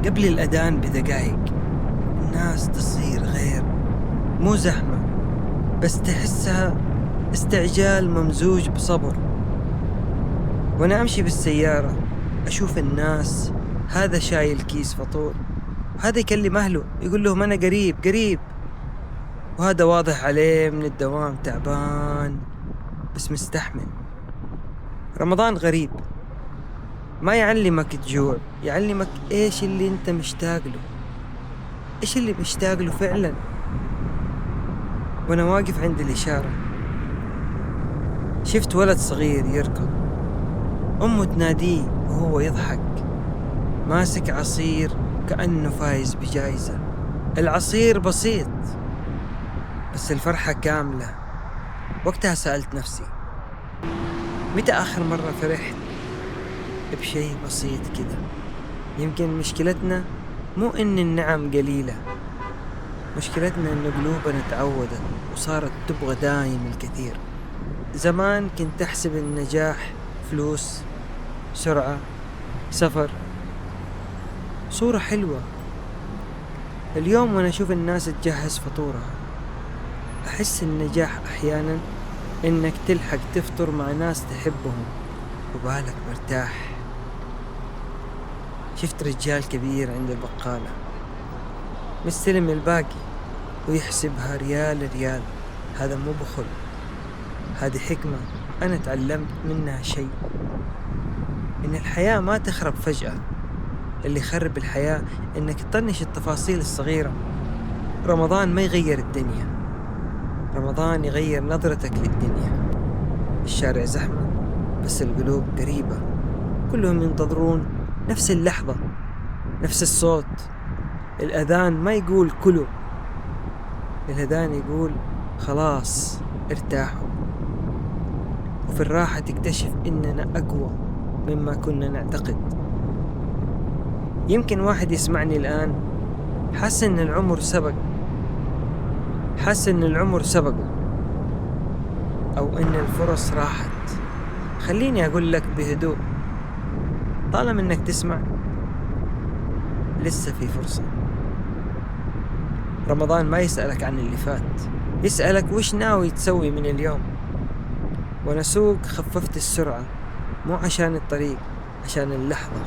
قبل الأذان بدقايق الناس تصير غير، مو زحمة بس تحسها استعجال ممزوج بصبر. وأنا أمشي بالسيارة أشوف الناس، هذا شايل كيس فطور وهذا يكلم أهله يقول لهم أنا قريب قريب، وهذا واضح عليه من الدوام تعبان بس مستحمل. رمضان غريب، ما يعلمك تجوع، يعلمك إيش اللي أنت مشتاق له، إيش اللي مشتاق له فعلا. وأنا واقف عند الإشارة شفت ولد صغير يركض، أمه تناديه وهو يضحك ماسك عصير كأنه فايز بجائزة. العصير بسيط بس الفرحة كاملة. وقتها سألت نفسي، متى آخر مرة فرحت بشيء بسيط كده؟ يمكن مشكلتنا مو إن النعم قليلة، مشكلتنا إن قلوبنا تعودت وصارت تبغى دايم الكثير. زمان كنت أحسب النجاح فلوس، سرعة، سفر، صورة حلوة. اليوم وأنا أشوف الناس تجهز فطورها أحس النجاح أحيانا إنك تلحق تفطر مع ناس تحبهم وبالك مرتاح. شفت رجال كبير عند البقالة مستلم الباقي ويحسبها ريال ريال. هذا مو بخل، هذه حكمة أنا تعلمت منها شيء، إن الحياة ما تخرب فجأة، اللي يخرب الحياة إنك تطنش التفاصيل الصغيرة. رمضان ما يغير الدنيا، رمضان يغير نظرتك للدنيا. الشارع زحمة بس القلوب قريبة، كلهم ينتظرون نفس اللحظة، نفس الصوت. الأذان ما يقول كلوا، الأذان يقول خلاص ارتاحوا. وفي الراحة تكتشف إننا أقوى مما كنا نعتقد. يمكن واحد يسمعني الآن حاسس إن العمر سبق، حاسس إن العمر سبقه، أو إن الفرص راحت. خليني أقول لك بهدوء، طالما إنك تسمع لسه في فرصة. رمضان ما يسألك عن اللي فات، يسألك وش ناوي تسوي من اليوم. وأنا سوق خففت السرعة، مو عشان الطريق، عشان اللحظة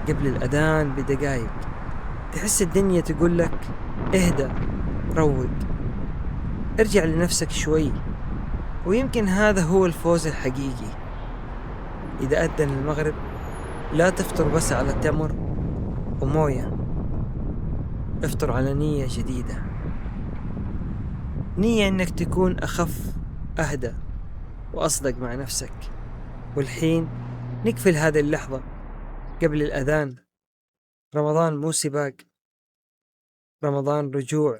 قبل الأذان بدقايق تحس الدنيا تقول لك اهدى، روق، ارجع لنفسك شوي. ويمكن هذا هو الفوز الحقيقي. إذا أذن المغرب لا تفطر بس على تمر وموية، افطر على نية جديدة، نية إنك تكون أخف، أهدى، وأصدق مع نفسك. والحين نقفل هذه اللحظة قبل الأذان. رمضان مو سباق، رمضان رجوع،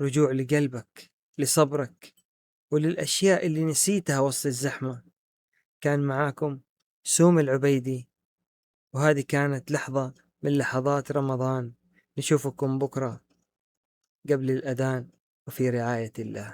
رجوع لقلبك، لصبرك، وللأشياء اللي نسيتها وسط الزحمة. كان معاكم سوم العبيدي، وهذه كانت لحظة من لحظات رمضان. نشوفكم بكرة قبل الأذان وفي رعاية الله.